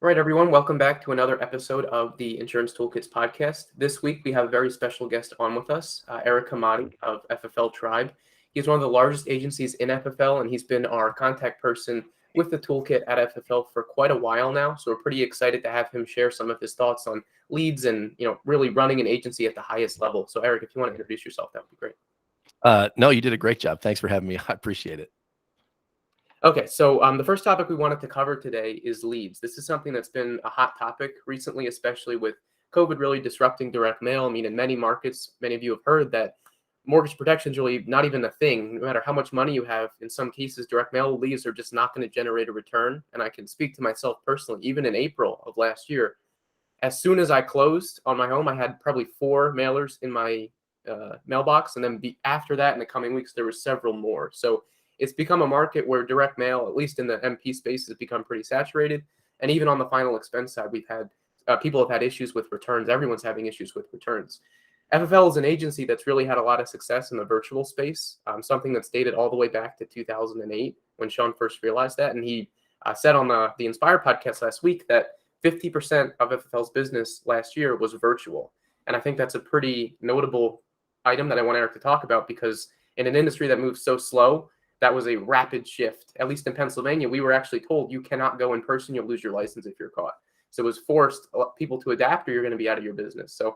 All right, everyone, welcome back to another episode of the Insurance Toolkits podcast. This week, we have a very special guest on with us, Eric Hemati of FFL Tribe. He's one of the largest agencies in FFL, and he's been our contact person with the toolkit at FFL for quite a while now. So we're pretty excited to have him share some of his thoughts on leads and, really running an agency at the highest level. So, Eric, if you want to introduce yourself, that would be great. No, you did a great job. Thanks for having me. I appreciate it. Okay, so the first topic we wanted to cover today is leads. This is something that's been a hot topic recently, especially with COVID really disrupting direct mail. I mean, in many markets, many of you have heard that mortgage protection is really not even a thing. No matter how much money you have, in some cases, direct mail leads are just not going to generate a return. And I can speak to myself personally, even in April of last year, as soon as I closed on my home, I had probably 4 mailers in my mailbox. And then after that, in the coming weeks, there were several more. So it's become a market where direct mail, at least in the MP space, has become pretty saturated. And even on the final expense side, we've had people have had issues with returns. Everyone's having issues with returns. FFL is an agency that's really had a lot of success in the virtual space, something that's dated all the way back to 2008 when Sean first realized that. And he said on the Inspire podcast last week that 50% of FFL's business last year was virtual. And I think that's a pretty notable item that I want Eric to talk about, because in an industry that moves so slow, that was a rapid shift. At least in Pennsylvania, we were actually told you cannot go in person. You'll lose your license if you're caught. So it was forced people to adapt or you're going to be out of your business. So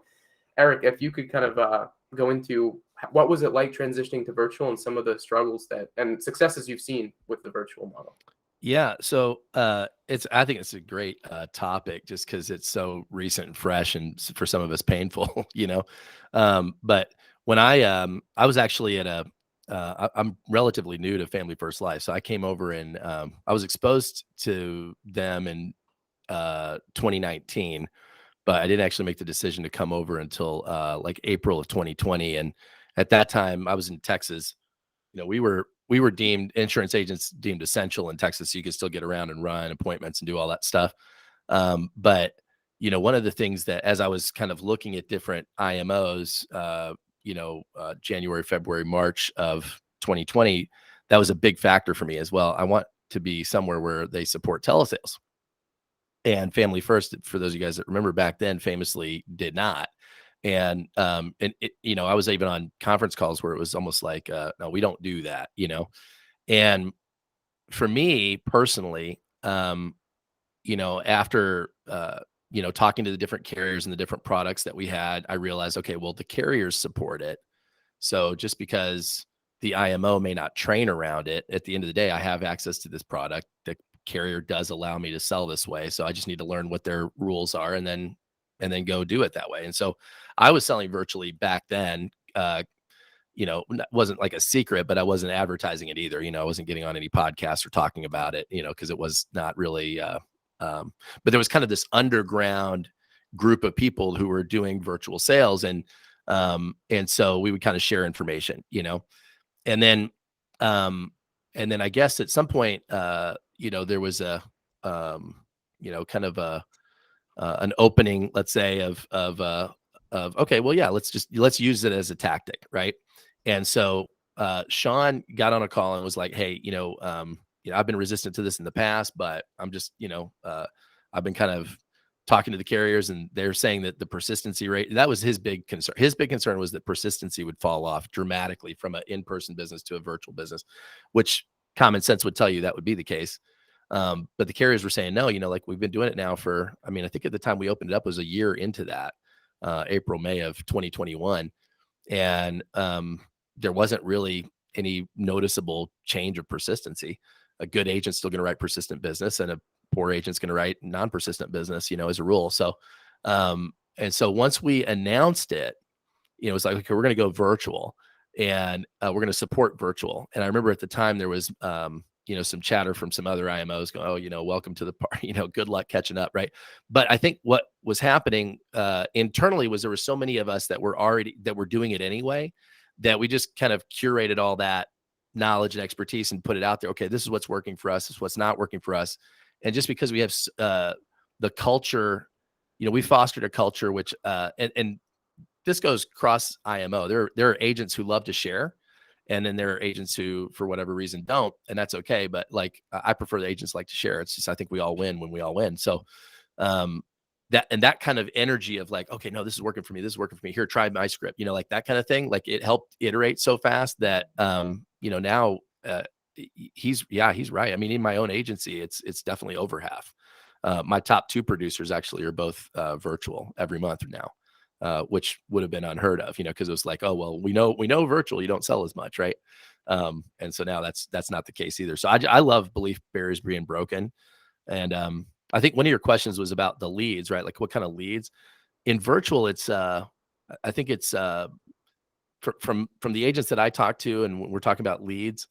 Eric, if you could kind of go into what was it like transitioning to virtual and some of the struggles and successes you've seen with the virtual model. Yeah. So I think it's a great topic just because it's so recent and fresh and for some of us painful, But when I was actually at I'm relatively new to Family First Life. So I came over and I was exposed to them in 2019, but I didn't actually make the decision to come over until like April of 2020. And at that time I was in Texas. We were deemed, insurance agents deemed essential in Texas. So you could still get around and run appointments and do all that stuff. But one of the things that, as I was kind of looking at different IMOs, January, February, March of 2020, that was a big factor for me as well. I want to be somewhere where they support telesales. And Family First, for those of you guys that remember back then, famously did not. And I was even on conference calls where it was almost like, no, we don't do that, And for me personally, after, talking to the different carriers and the different products that we had, I realized, okay, well, the carriers support it. So just because the IMO may not train around it, at the end of the day, I have access to this product. The carrier does allow me to sell this way. So I just need to learn what their rules are and then go do it that way. And so I was selling virtually back then. Wasn't like a secret, but I wasn't advertising it either. I wasn't getting on any podcasts or talking about it, because it was not really, but there was kind of this underground group of people who were doing virtual sales. And so we would kind of share information, and then I guess at some point, there was a, kind of an opening, let's say of okay, well, yeah, let's use it as a tactic. Right. And so, Sean got on a call and was like, hey, I've been resistant to this in the past, but I'm just, I've been kind of talking to the carriers and they're saying that the persistency rate, that was his big concern. His big concern was that persistency would fall off dramatically from an in-person business to a virtual business, which common sense would tell you that would be the case. But the carriers were saying, no, like we've been doing it now for, I think at the time we opened it up was a year into that, April, May of 2021. And there wasn't really any noticeable change of persistency. A good agent's still going to write persistent business and a poor agent's going to write non-persistent business, as a rule. So, and so once we announced it, it was like, okay, we're going to go virtual and we're going to support virtual. And I remember at the time there was, some chatter from some other IMOs going, oh, welcome to the party, good luck catching up. Right. But I think what was happening internally was there were so many of us that were doing it anyway, that we just kind of curated all that knowledge and expertise and put it out there. Okay, this is what's working for us. This is what's not working for us. And just because we have the culture, we fostered a culture, which, and this goes cross IMO. There are agents who love to share. And then there are agents who, for whatever reason, don't, and that's okay. But like, I prefer the agents like to share. It's just, I think we all win when we all win. So that kind of energy of like, okay, no, this is working for me. This is working for me. Here, try my script. Like that kind of thing. Like it helped iterate so fast that now he's right. I mean, in my own agency, it's definitely over half. My top 2 producers actually are both virtual every month now, which would have been unheard of, because it was like, oh, well, we know virtual, you don't sell as much, right? And so now that's not the case either. So I love belief barriers being broken. And I think one of your questions was about the leads, right? Like what kind of leads in virtual? It's I think it's from the agents that I talk to, and when we're talking about leads,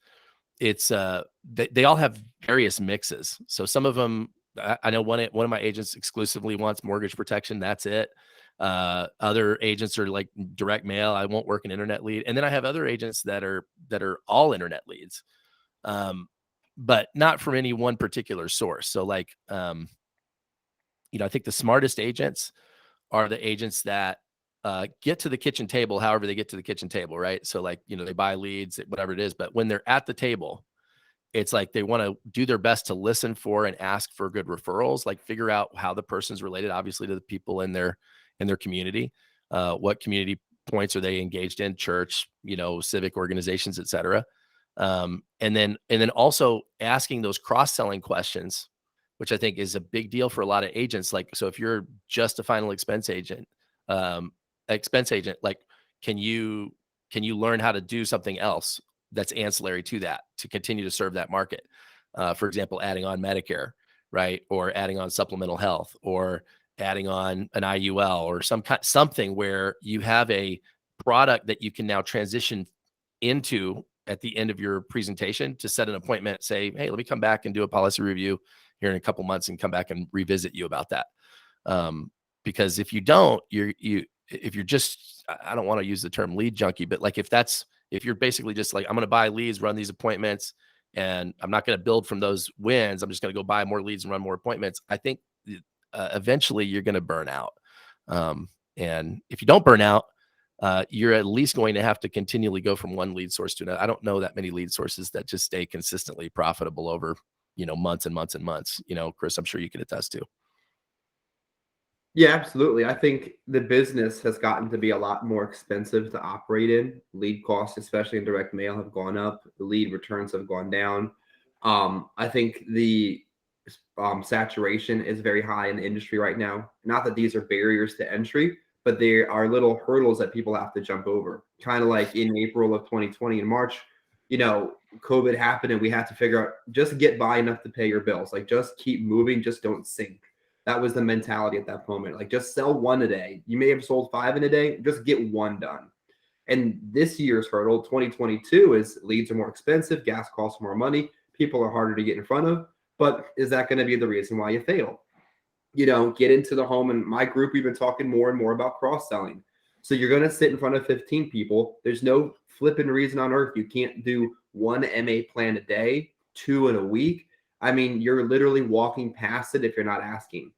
it's they all have various mixes. So some of them, I know one of my agents exclusively wants mortgage protection. That's it. Other agents are like direct mail. I won't work an internet lead. And then I have other agents that are all internet leads. But not from any one particular source. So like, I think the smartest agents are the agents that get to the kitchen table, however they get to the kitchen table, right? So like, they buy leads, whatever it is, but when they're at the table, it's like they want to do their best to listen for and ask for good referrals, like figure out how the person's related, obviously, to the people in their community. What community points are they engaged in? Church, civic organizations, et cetera. And then also asking those cross-selling questions, which I think is a big deal for a lot of agents. Like, so if you're just a final expense agent, like, can you learn how to do something else that's ancillary to that to continue to serve that market? For example, adding on Medicare, right? Or adding on supplemental health, or adding on an IUL, or something where you have a product that you can now transition into at the end of your presentation to set an appointment, say, hey, let me come back and do a policy review here in a couple months and come back and revisit you about that. Because if you don't, if you're just, I don't want to use the term lead junkie, but like if you're basically just like, I'm going to buy leads, run these appointments, and I'm not going to build from those wins, I'm just going to go buy more leads and run more appointments, I think eventually you're going to burn out. And if you don't burn out, you're at least going to have to continually go from one lead source to another. I don't know that many lead sources that just stay consistently profitable over, months and months and months. Chris, I'm sure you can attest to. Yeah, absolutely. I think the business has gotten to be a lot more expensive to operate in. Lead costs, especially in direct mail, have gone up. The lead returns have gone down. I think the saturation is very high in the industry right now. Not that these are barriers to entry, but there are little hurdles that people have to jump over. Kind of like in April of 2020 in March, COVID happened and we had to figure out, just get by enough to pay your bills. Like, just keep moving, just don't sink. That was the mentality at that moment. Like, just sell one a day. You may have sold 5 in a day, just get one done. And this year's hurdle, 2022, is leads are more expensive, gas costs more money, people are harder to get in front of. But is that going to be the reason why you fail? Get into the home. And my group, we've been talking more and more about cross-selling. So you're going to sit in front of 15 people. There's no flipping reason on earth you can't do 1 MA plan a day, 2 in a week. I mean, you're literally walking past it if you're not asking.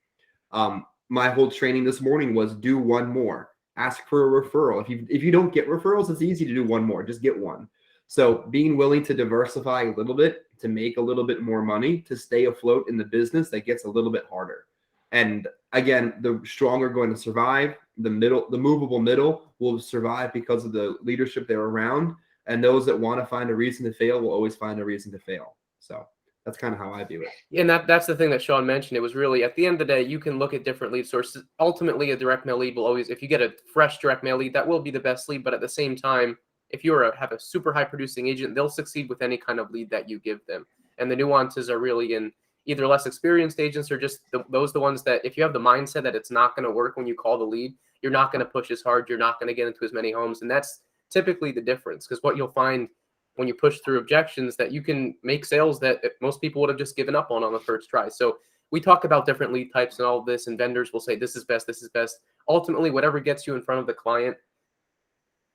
My whole training this morning was do 1 more. Ask for a referral. If you don't get referrals, it's easy to do 1 more. Just get 1. So being willing to diversify a little bit, to make a little bit more money, to stay afloat in the business, that gets a little bit harder. And again, the strong are going to survive. The movable middle will survive because of the leadership they're around. And those that want to find a reason to fail will always find a reason to fail. So that's kind of how I view it. And that's the thing that Sean mentioned. It was really, at the end of the day, you can look at different lead sources. Ultimately, a direct mail lead will always, if you get a fresh direct mail lead, that will be the best lead. But at the same time, if you have a super high producing agent, they'll succeed with any kind of lead that you give them. And the nuances are really in either less experienced agents or just the ones that, if you have the mindset that it's not going to work when you call the lead, you're not going to push as hard. You're not going to get into as many homes. And that's typically the difference, because what you'll find when you push through objections, that you can make sales that most people would have just given up on the first try. So we talk about different lead types and all of this, and vendors will say, this is best, this is best. Ultimately, whatever gets you in front of the client,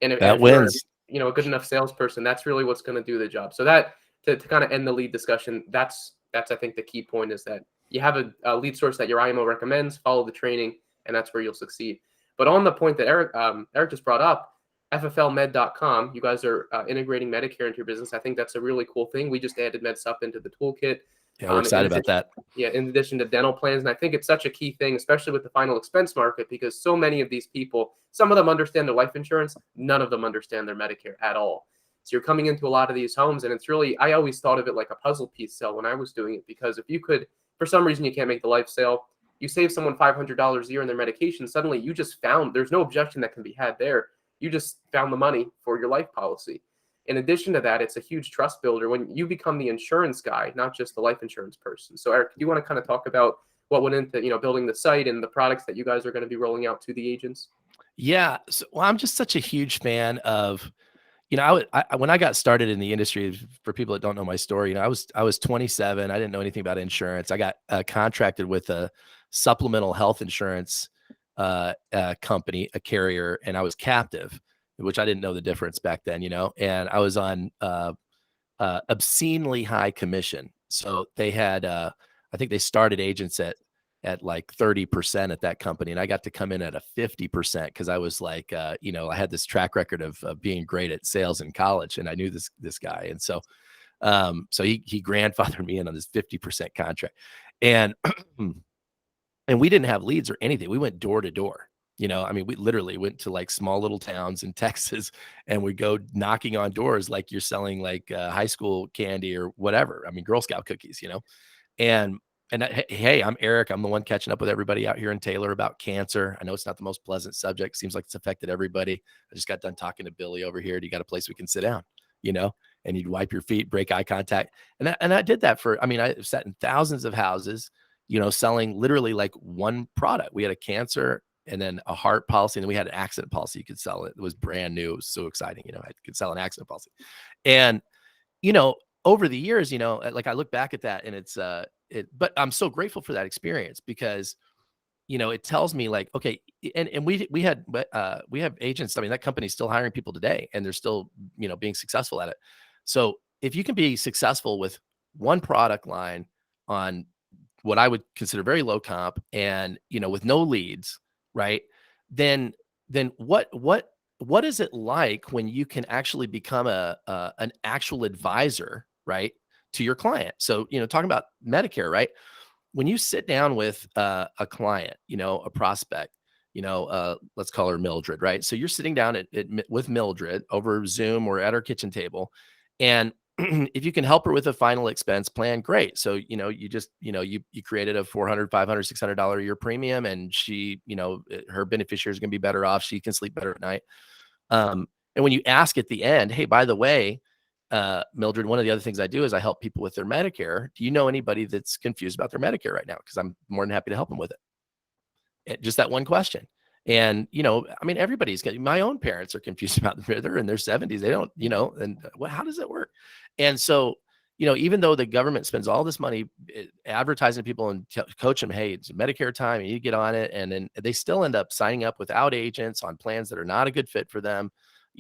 and if wins. You're, a good enough salesperson, that's really what's going to do the job. So that, to kind of end the lead discussion, that's I think the key point, is that you have a lead source that your IMO recommends, follow the training, and that's where you'll succeed. But on the point that Eric just brought up, FFLmed.com. You guys are integrating Medicare into your business. I think that's a really cool thing. We just added MedSup into the toolkit. Yeah, we're excited about that. Yeah, in addition to dental plans. And I think it's such a key thing, especially with the final expense market, because so many of these people, some of them understand their life insurance, none of them understand their Medicare at all. So you're coming into a lot of these homes, and it's really, I always thought of it like a puzzle piece sale when I was doing it, because if you could, for some reason, you can't make the life sale, you save someone $500 a year in their medication, suddenly you just found, there's no objection that can be had there. You just found the money for your life policy. In addition to that, it's a huge trust builder when you become the insurance guy, not just the life insurance person. So Eric, do you want to kind of talk about what went into, building the site and the products that you guys are going to be rolling out to the agents? Yeah. So, well, I'm just such a huge fan of, when I got started in the industry, for people that don't know my story, I was 27. I didn't know anything about insurance. I got contracted with a supplemental health insurance company, a carrier, and I was captive, which I didn't know the difference back then, and I was on obscenely high commission. So they had, I think they started agents at like 30% at that company. And I got to come in at a 50% because I was like, I had this track record of being great at sales in college, and I knew this guy. And so, he grandfathered me in on this 50% contract, and, and we didn't have leads or anything. We went door to door. We literally went to like small little towns in Texas, and we go knocking on doors like you're selling like high school candy or whatever. Girl Scout cookies, and hey, I'm Eric. I'm the one catching up with everybody out here in Taylor about cancer. I know it's not the most pleasant subject. Seems like it's affected everybody. I just got done talking to Billy over here. Do you got a place we can sit down? And you'd wipe your feet, break eye contact. And I did that I sat in thousands of houses, selling literally like one product. We had a cancer and then a heart policy, and then we had an accident policy. You could sell it. It was brand new. It was so exciting. I could sell an accident policy. And, over the years, like I look back at that, and it's, but I'm so grateful for that experience because, it tells me like, okay. And we have agents. That company's still hiring people today, and they're still, being successful at it. So if you can be successful with one product line on what I would consider very low comp and, with no leads, right? Then what is it like when you can actually become an actual advisor, right, to your client? So, talking about Medicare, right? When you sit down with a client, a prospect, let's call her Mildred, right? So you're sitting down with Mildred over Zoom or at her kitchen table, and if you can help her with a final expense plan, great. So, you just, you created a $400, $500, $600 a year premium, and she, her beneficiary is going to be better off. She can sleep better at night. And when you ask at the end, hey, by the way, Mildred, one of the other things I do is I help people with their Medicare. Do you know anybody that's confused about their Medicare right now? Because I'm more than happy to help them with it. Just that one question. And, everybody's got, my own parents are confused about they're in their 70s. They don't, and how does it work? And so, even though the government spends all this money advertising to people and coach them, hey, it's Medicare time, you need to get on it. And then they still end up signing up without agents on plans that are not a good fit for them,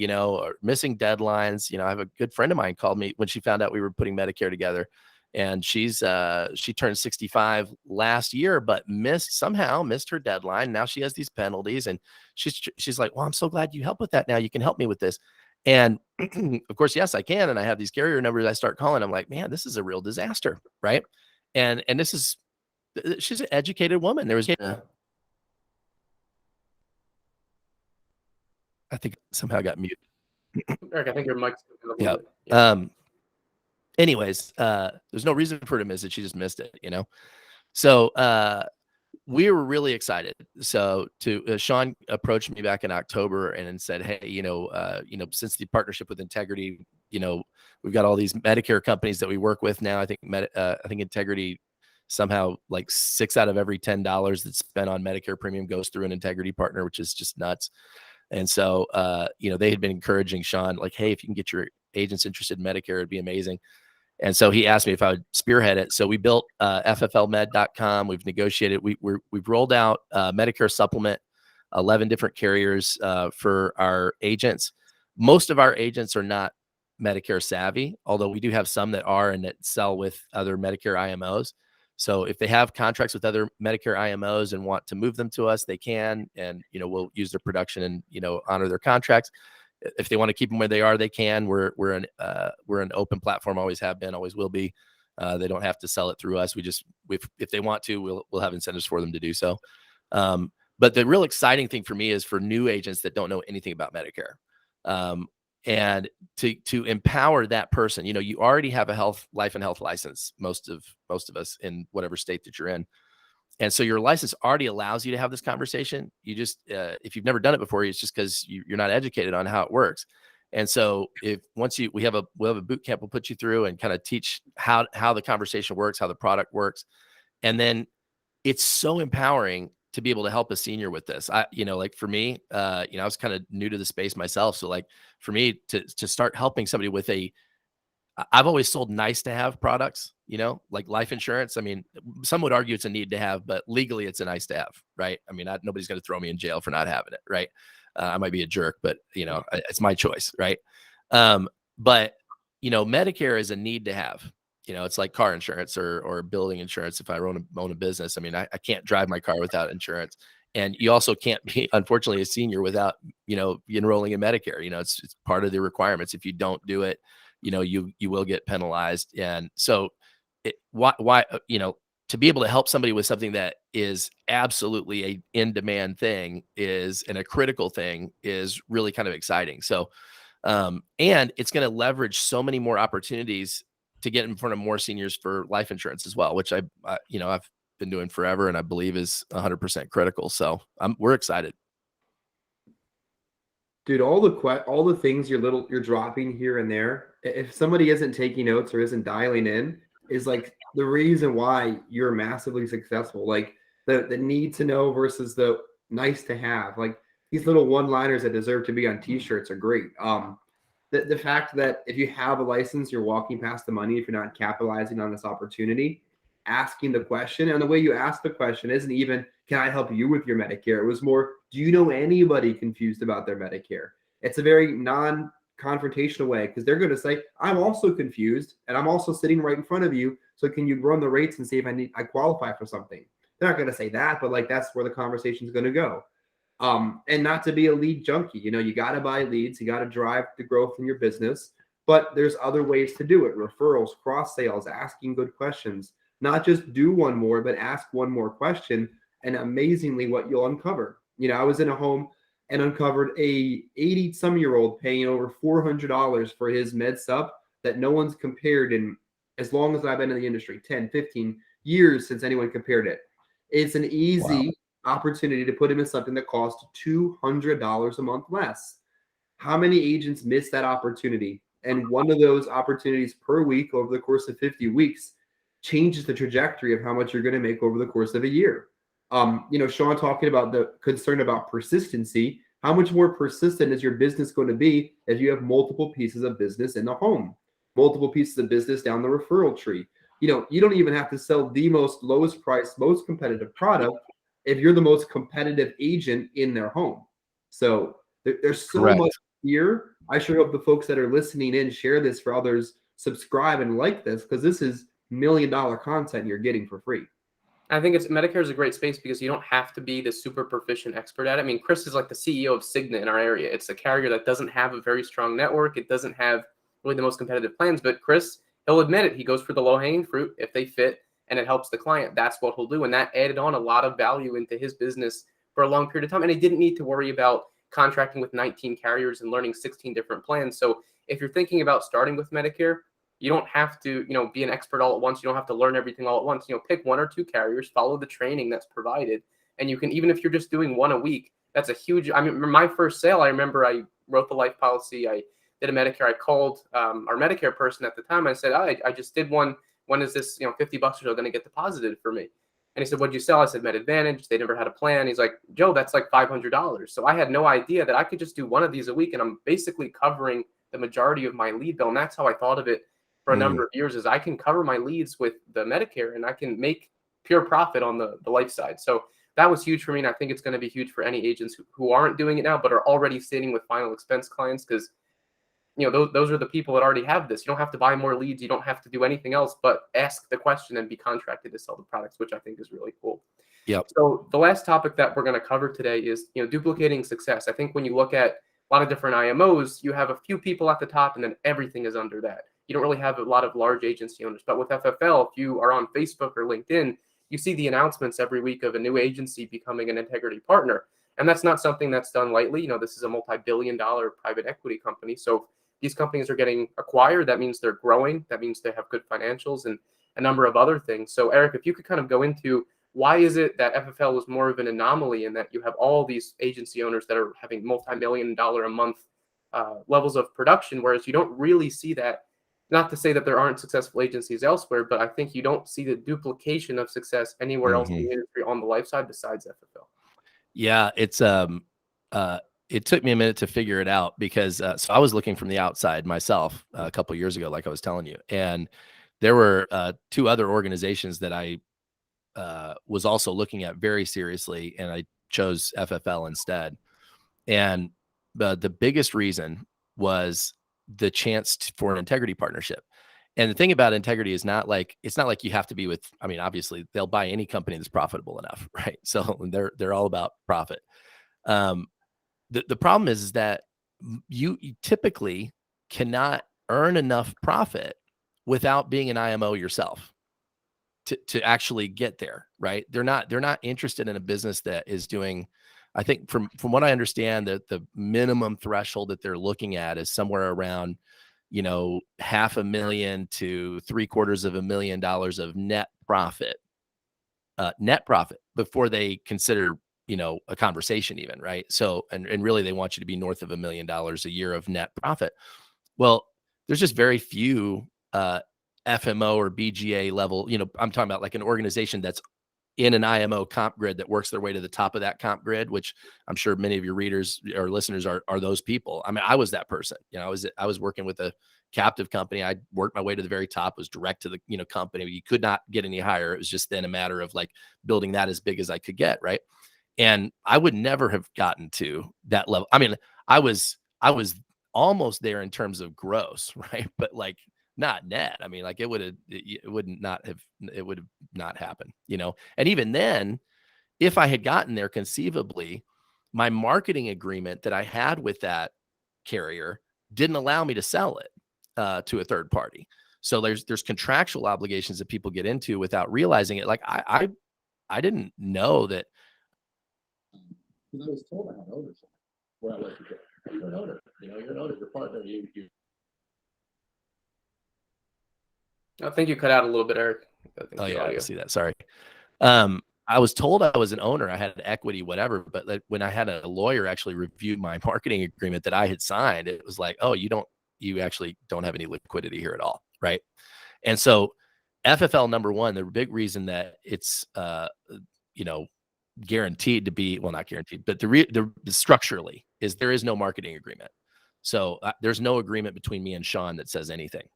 or missing deadlines. I have a good friend of mine called me when she found out we were putting Medicare together. And she turned 65 last year, but somehow missed her deadline. Now she has these penalties, and she's like, well, I'm so glad you help with that. Now you can help me with this. And of course, yes, I can. And I have these carrier numbers. I start calling. I'm like, man, this is a real disaster. Right. And she's an educated woman. There was, I think somehow got muted. Eric, I think your mic's. Yeah. Anyways, there's no reason for her to miss it. She just missed it, So we were really excited. So Sean approached me back in October and said, hey, since the partnership with Integrity, we've got all these Medicare companies that we work with now. I think Integrity somehow like 6 out of every $10 that's spent on Medicare premium goes through an Integrity partner, which is just nuts. And so, they had been encouraging Sean, like, hey, if you can get your agents interested in Medicare, it'd be amazing. And so he asked me if I would spearhead it. So we built FFLmed.com. We've negotiated. We've rolled out Medicare supplement, 11 different carriers for our agents. Most of our agents are not Medicare savvy, although we do have some that are and that sell with other Medicare IMOs. So if they have contracts with other Medicare IMOs and want to move them to us, they can, and we'll use their production and honor their contracts. if they want to keep them where they are, they can. We're an open platform, always have been, always will be. They don't have to sell it through us. If they want to, we'll have incentives for them to do so. But the real exciting thing for me is for new agents that don't know anything about Medicare. And to empower that person, you already have a life and health license, most of us in whatever state that you're in. And so your license already allows you to have this conversation. You just, if you've never done it before, it's just because you're not educated on how it works. And so we have a boot camp we'll put you through and kind of teach how the conversation works, how the product works. And then it's so empowering to be able to help a senior with this. Like for me, I was kind of new to the space myself. So like for me to start helping somebody with I've always sold nice to have products, like life insurance. I mean, some would argue it's a need to have, but legally it's a nice to have, right? I mean, nobody's going to throw me in jail for not having it, right? I might be a jerk, but it's my choice, right? But Medicare is a need to have. It's like car insurance or building insurance. If I own a business, I mean, I can't drive my car without insurance. And you also can't be, unfortunately, a senior without, enrolling in Medicare. It's part of the requirements. If you don't do it, you will get penalized. And so why to be able to help somebody with something that is absolutely a in-demand thing and a critical thing is really kind of exciting. So, and it's going to leverage so many more opportunities to get in front of more seniors for life insurance as well, which I've been doing forever and I believe is 100% critical. So we're excited. Dude, all the things you're dropping here and there, if somebody isn't taking notes or isn't dialing in, is like the reason why you're massively successful. Like the need to know versus the nice to have. Like these little one-liners that deserve to be on t-shirts are great. The fact that if you have a license, you're walking past the money if you're not capitalizing on this opportunity, asking the question. And the way you ask the question isn't even, can I help you with your Medicare? It was more, do you know anybody confused about their Medicare? It's a very non-confrontational way because they're going to say, I'm also confused and I'm also sitting right in front of you. So can you run the rates and see if I qualify for something? They're not going to say that, but like that's where the conversation is going to go. And not to be a lead junkie, you got to buy leads, you got to drive the growth in your business, but there's other ways to do it. Referrals, cross sales, asking good questions, not just do one more, but ask one more question. And amazingly what you'll uncover. I was in a home and uncovered a 80-some-year-old paying over $400 for his med sup that no one's compared in as long as I've been in the industry, 10, 15 years since anyone compared it. It's an easy opportunity to put him in something that costs $200 a month less. How many agents miss that opportunity? And one of those opportunities per week over the course of 50 weeks changes the trajectory of how much you're going to make over the course of a year. Sean talking about the concern about persistency. How much more persistent is your business going to be if you have multiple pieces of business in the home, multiple pieces of business down the referral tree? You don't even have to sell the lowest price, most competitive product if you're the most competitive agent in their home. So there's so much here. I sure hope the folks that are listening in share this for others, subscribe and like this, because this is $1 million content you're getting for free. I think Medicare is a great space because you don't have to be the super proficient expert at it. I mean, Chris is like the CEO of Cigna in our area. It's a carrier that doesn't have a very strong network. It doesn't have really the most competitive plans, but Chris, he'll admit it. He goes for the low-hanging fruit. If they fit and it helps the client, that's what he'll do. And that added on a lot of value into his business for a long period of time. And he didn't need to worry about contracting with 19 carriers and learning 16 different plans. So if you're thinking about starting with Medicare, you don't have to, be an expert all at once. You don't have to learn everything all at once. Pick one or two carriers, follow the training that's provided. And you can, even if you're just doing one a week, that's a huge, my first sale, I remember I wrote the life policy. I did a Medicare. I called our Medicare person at the time. I said, I just did one. When is this, $50 or so going to get deposited for me? And he said, what'd you sell? I said, Med Advantage. They never had a plan. He's like, Joe, that's like $500. So I had no idea that I could just do one of these a week. And I'm basically covering the majority of my lead bill. And that's how I thought of it for a number of years, is I can cover my leads with the Medicare and I can make pure profit on the life side. So that was huge for me. And I think it's going to be huge for any agents who aren't doing it now, but are already sitting with final expense clients. Because, those are the people that already have this. You don't have to buy more leads. You don't have to do anything else but ask the question and be contracted to sell the products, which I think is really cool. Yep. So the last topic that we're going to cover today is, duplicating success. I think when you look at a lot of different IMOs, you have a few people at the top and then everything is under that. You don't really have a lot of large agency owners. But with FFL, if you are on Facebook or LinkedIn, you see the announcements every week of a new agency becoming an integrity partner. And that's not something that's done lightly. This is a multi-billion-dollar private equity company. So these companies are getting acquired. That means they're growing. That means they have good financials and a number of other things. So Eric, if you could kind of go into why is it that FFL was more of an anomaly in that you have all these agency owners that are having multi-million-dollar a month levels of production, whereas you don't really see that. Not to say that there aren't successful agencies elsewhere, but I think you don't see the duplication of success anywhere else in the industry on the life side besides FFL. Yeah, it took me a minute to figure it out because so I was looking from the outside myself a couple of years ago, like I was telling you, and there were two other organizations that I was also looking at very seriously, and I chose FFL instead. And the biggest reason was the chance for an integrity partnership. And the thing about integrity is it's not like you have to be with, I mean, obviously they'll buy any company that's profitable enough, right? So they're all about profit. The problem is that you typically cannot earn enough profit without being an IMO yourself to actually get there, right? They're not interested in a business that is doing, I think from what I understand, that the minimum threshold that they're looking at is somewhere around, $500,000 to $750,000 of net profit before they consider, a conversation even, right? So, and really they want you to be north of $1 million a year of net profit. Well, there's just very few FMO or BGA level, I'm talking about like an organization that's in an IMO comp grid that works their way to the top of that comp grid, which I'm sure many of your readers or listeners are those people. I mean, I was that person. I was working with a captive company. I worked my way to the very top, was direct to the company. You could not get any higher. It was just then a matter of like building that as big as I could get, right? And I would never have gotten to that level. I mean, I was almost there in terms of gross, right? But like not net. I mean, like it would not happen, And even then, if I had gotten there conceivably, my marketing agreement that I had with that carrier didn't allow me to sell it to a third party. So there's contractual obligations that people get into without realizing it. Like I didn't know that. Because I was told I had ownership. Where I was, you're an owner. You're an owner. Your partner. You. I think you cut out a little bit, Eric. Oh yeah, I see that. Sorry. I was told I was an owner. I had equity, whatever. But like, when I had a lawyer actually review my marketing agreement that I had signed, it was like, oh, you actually don't have any liquidity here at all, right? And so, FFL number one, the big reason that it's guaranteed to be, well, not guaranteed, but the structurally is there is no marketing agreement. So there's no agreement between me and Sean that says anything,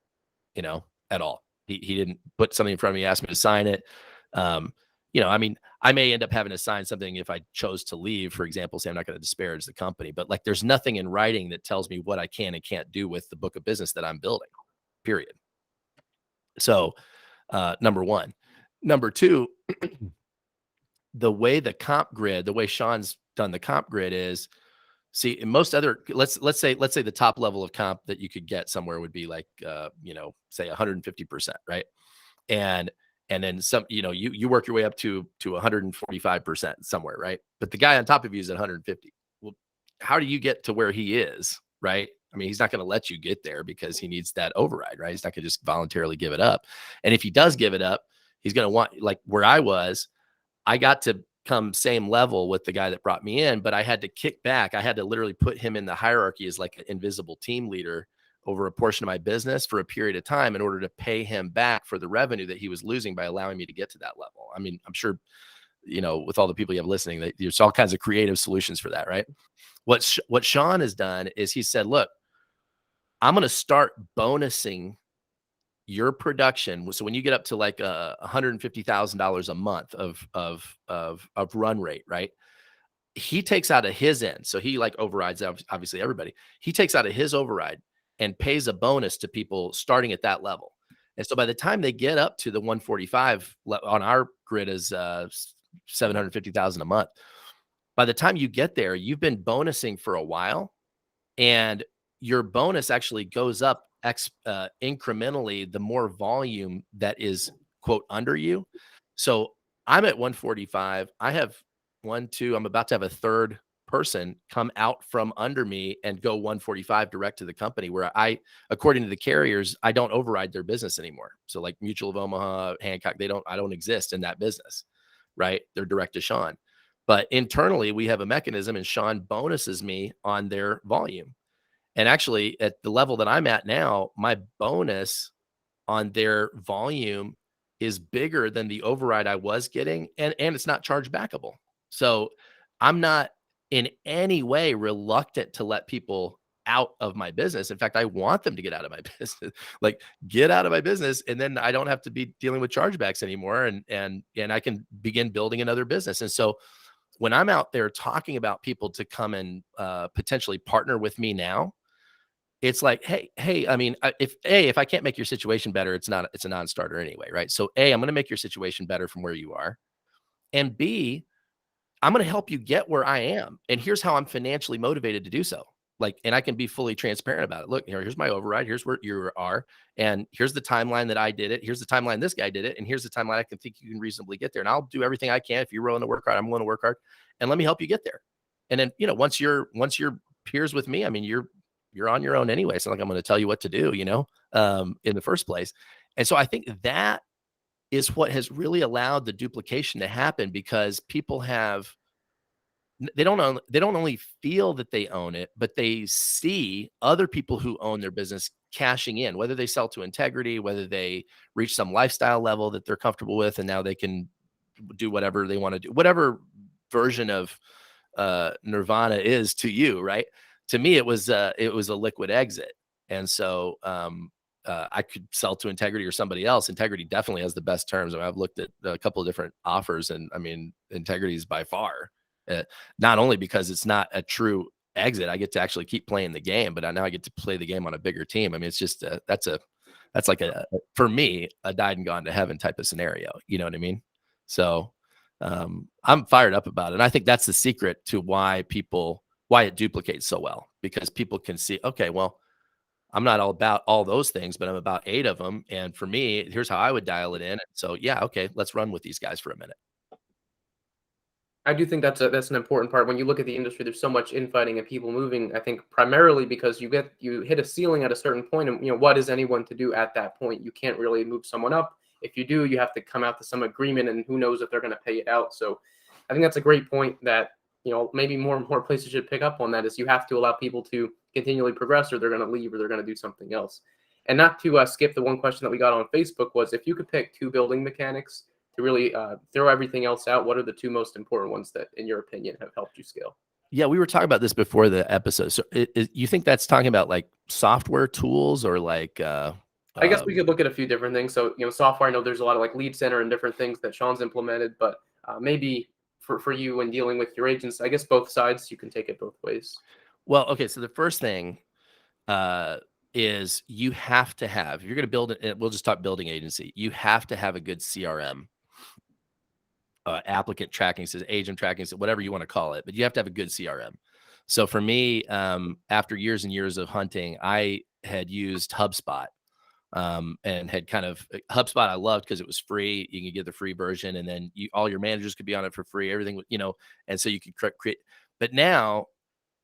at all. He didn't put something in front of me, asked me to sign it. I mean, I may end up having to sign something if I chose to leave, for example, say I'm not going to disparage the company, but like there's nothing in writing that tells me what I can and can't do with the book of business that I'm building, period. So number one. Number two, the way Sean's done the comp grid is, see, in most other, let's say the top level of comp that you could get somewhere would be like, say 150%, right? And then some, you work your way up to 145% somewhere, right? But the guy on top of you is at 150. Well, how do you get to where he is, right? I mean, he's not going to let you get there because he needs that override, right? He's not going to just voluntarily give it up. And if he does give it up, he's going to want, like where I got to come same level with the guy that brought me in, but I had to kick back. I had to literally put him in the hierarchy as like an invisible team leader over a portion of my business for a period of time in order to pay him back for the revenue that he was losing by allowing me to get to that level. I mean, I'm sure, with all the people you have listening, that there's all kinds of creative solutions for that, right? What Sean has done is he said, look, I'm going to start bonusing your production. So when you get up to like $150,000 a month of run rate, right? He takes out of his end. So he like overrides obviously everybody. He takes out of his override and pays a bonus to people starting at that level. And so by the time they get up to the 145 on our grid is 750,000 a month. By the time you get there, you've been bonusing for a while. and your bonus actually goes up incrementally the more volume that is quote under you. So I'm at 145. I have I'm about to have a third person come out from under me and go 145 direct to the company, where according to the carriers, I don't override their business anymore. So like Mutual of Omaha, Hancock, I don't exist in that business, right? They're direct to Sean. But internally, we have a mechanism, and Sean bonuses me on their volume. And actually, at the level that I'm at now, my bonus on their volume is bigger than the override I was getting, and it's not charge backable. So I'm not in any way reluctant to let people out of my business. In fact, I want them to get out of my business, like get out of my business, and then I don't have to be dealing with chargebacks anymore, and I can begin building another business. And so when I'm out there talking about people to come and potentially partner with me now, it's like, hey, I mean, if I can't make your situation better, it's a non-starter anyway, right? So I'm going to make your situation better from where you are, and B, I'm going to help you get where I am, and here's how I'm financially motivated to do so. Like, and I can be fully transparent about it. Look, here's my override. Here's where you are, and here's the timeline that I did it. Here's the timeline this guy did it, and here's the timeline I can think you can reasonably get there. And I'll do everything I can. If you're willing to work hard, I'm willing to work hard, and let me help you get there. And then, once you're peers with me, I mean, you're on your own anyway. It's not like I'm going to tell you what to do, in the first place. And so I think that is what has really allowed the duplication to happen, because people they don't only feel that they own it, but they see other people who own their business cashing in, whether they sell to integrity, whether they reach some lifestyle level that they're comfortable with, and now they can do whatever they want to do, whatever version of nirvana is to you, right? To me, it was a liquid exit. And so I could sell to integrity or somebody else. Integrity definitely has the best terms. I mean, I've looked at a couple of different offers, and I mean, integrity is by far, not only because it's not a true exit, I get to actually keep playing the game, but now I get to play the game on a bigger team. I mean, it's just that's like for me, a died and gone to heaven type of scenario. You know what I mean? So I'm fired up about it. And I think that's the secret to why it duplicates so well, because people can see, okay, well, I'm not all about all those things, but I'm about 8 of them. And for me, here's how I would dial it in. And so, yeah, okay, let's run with these guys for a minute. I do think that's an important part. When you look at the industry, there's so much infighting and people moving, I think primarily because you hit a ceiling at a certain point, and what is anyone to do at that point? You can't really move someone up. If you do, you have to come out to some agreement, and who knows if they're going to pay it out. So I think that's a great point that, maybe more and more places should pick up on. That is, you have to allow people to continually progress, or they're going to leave, or they're going to do something else. And not to skip the one question that we got on Facebook was, if you could pick 2 building mechanics to really throw everything else out, what are the 2 most important ones that, in your opinion, have helped you scale? Yeah, we were talking about this before the episode. So you think that's talking about like software tools, or like I guess we could look at a few different things. So, software, I know there's a lot of like Lead Center and different things that Sean's implemented, but maybe for you when dealing with your agents, I guess both sides, you can take it both ways. Well, okay. So the first thing is you have to have, if you're going to build it, we'll just talk building agency, you have to have a good CRM, applicant tracking system, agent tracking system, whatever you want to call it, but you have to have a good CRM. So for me, after years and years of hunting, I had used HubSpot. And had kind of HubSpot I loved because it was free. You can get the free version, and then all your managers could be on it for free. Everything, and so you could create. But now,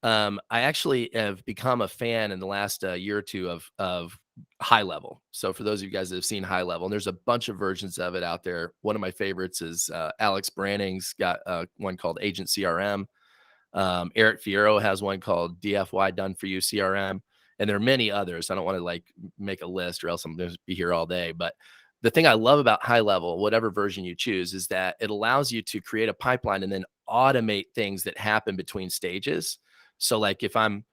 I actually have become a fan in the last year or two of High Level. So for those of you guys that have seen High Level, and there's a bunch of versions of it out there. One of my favorites is Alex Branning's got one called Agent CRM. Eric Fierro has one called DFY Done For You CRM. And there are many others. I don't want to make a list, or else I'm going to be here all day. But the thing I love about High Level, whatever version you choose, is that it allows you to create a pipeline and then automate things that happen between stages. So like if I'm,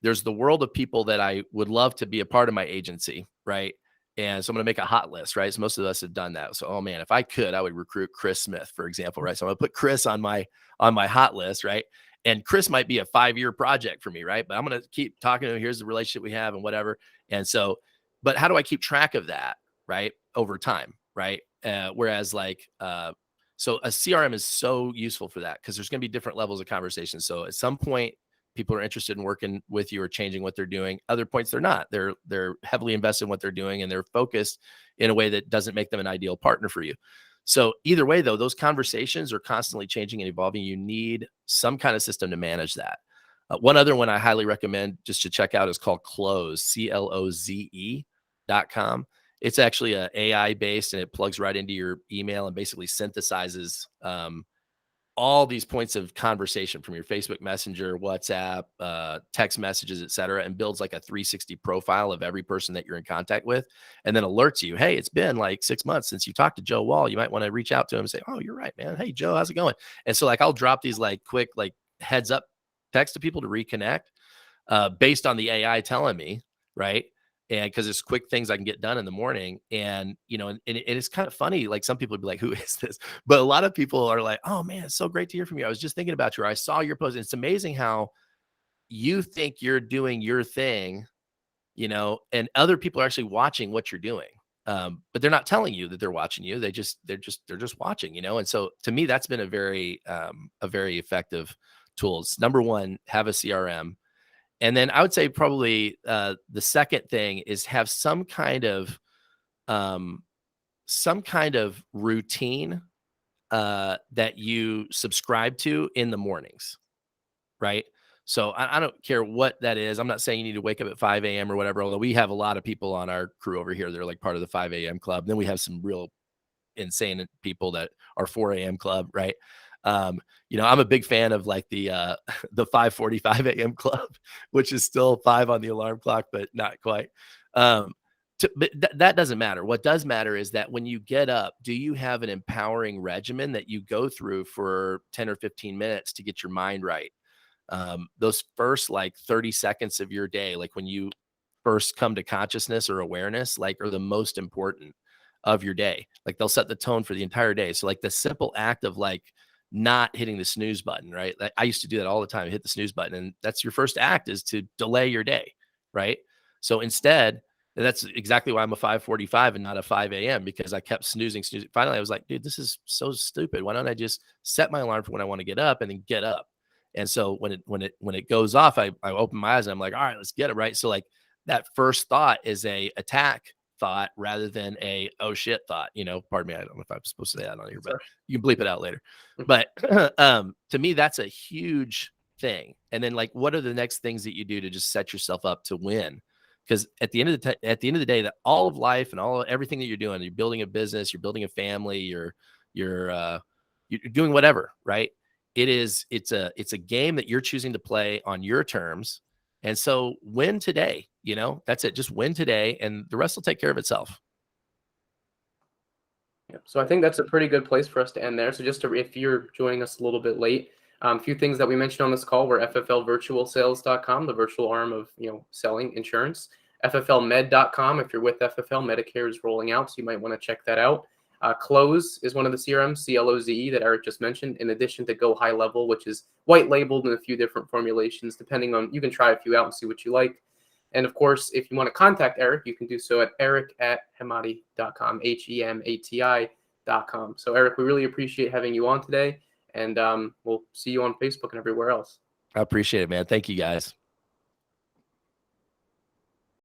there's the world of people that I would love to be a part of my agency, right? And so I'm going to make a hot list, right? So most of us have done that. So, oh man, if I could, I would recruit Chris Smith, for example, right? So I'm going to put Chris on my hot list, right? And Chris might be a 5-year project for me, right? But I'm going to keep talking to him. Here's the relationship we have and whatever. And so, but how do I keep track of that, right? Over time, right? Whereas so a CRM is so useful for that, because there's going to be different levels of conversation. So at some point, people are interested in working with you or changing what they're doing. Other points they're not. They're heavily invested in what they're doing, and they're focused in a way that doesn't make them an ideal partner for you. So either way, though, those conversations are constantly changing and evolving. You need some kind of system to manage that. One other one I highly recommend just to check out is called Cloze, CLOZE.com. It's actually a AI based, and it plugs right into your email and basically synthesizes all these points of conversation from your Facebook Messenger, WhatsApp, text messages, et cetera, and builds like a 360 profile of every person that you're in contact with, and then alerts you, hey, it's been like 6 months since you talked to Joe Wall. You might want to reach out to him and say, oh, you're right, man. Hey, Joe, how's it going? And so like, I'll drop these like quick, like heads up text to people to reconnect based on the AI telling me, right? And because it's quick things I can get done in the morning. And, you know, and it's kind of funny. Like some people would be like, who is this? But a lot of people are like, oh man, it's so great to hear from you. I was just thinking about you. Or I saw your post. And it's amazing how you think you're doing your thing, you know, and other people are actually watching what you're doing. But they're not telling you that they're watching you. They're just watching, you know? And so to me, that's been a very effective tool. It's number one, have a CRM. And then I would say probably the second thing is have some kind of routine that you subscribe to in the mornings, right? So I don't care what that is. I'm not saying you need to wake up at 5 a.m. or whatever, although we have a lot of people on our crew over here. They're like part of the 5 a.m. club. Then we have some real insane people that are 4 a.m. club, right? You know, I'm a big fan of like the 5:45 a.m. club, which is still 5 on the alarm clock, but not quite. But that doesn't matter. What does matter is that when you get up, do you have an empowering regimen that you go through for 10 or 15 minutes to get your mind right? Those first like 30 seconds of your day, like when you first come to consciousness or awareness, like are the most important of your day. Like they'll set the tone for the entire day. So like the simple act of like not hitting the snooze button, right? Like I used to do that all the time, hit the snooze button. And that's your first act, is to delay your day, right? So instead, that's exactly why I'm a 5:45 and not a 5 a.m. because I kept snoozing. Finally, I was like, dude, this is so stupid. Why don't I just set my alarm for when I want to get up and then get up? And so when it goes off, I open my eyes and I'm like, all right, let's get it right. So like that first thought is a attack thought rather than a oh shit thought, you know. Pardon me, I don't know if I'm supposed to say that on here, but you can bleep it out later. But to me, that's a huge thing. And then like, what are the next things that you do to just set yourself up to win? Because at the end of the day, that all of life and everything that you're doing, you're building a business, you're building a family, you're doing whatever, right? It's a game that you're choosing to play on your terms. And so win today, you know, that's it. Just win today and the rest will take care of itself. Yeah, so I think that's a pretty good place for us to end there. So if you're joining us a little bit late, a few things that we mentioned on this call were fflvirtualsales.com, the virtual arm of, you know, selling insurance, fflmed.com. If you're with FFL, Medicare is rolling out, so you might want to check that out. Cloze is one of the CRMs, CLOZE, that Eric just mentioned, in addition to Go High Level, which is white labeled in a few different formulations, depending on, you can try a few out and see what you like. And of course, if you want to contact Eric, you can do so at eric@hemati.com, HEMATI.com. So Eric, we really appreciate having you on today, and we'll see you on Facebook and everywhere else. I appreciate it, man. Thank you guys.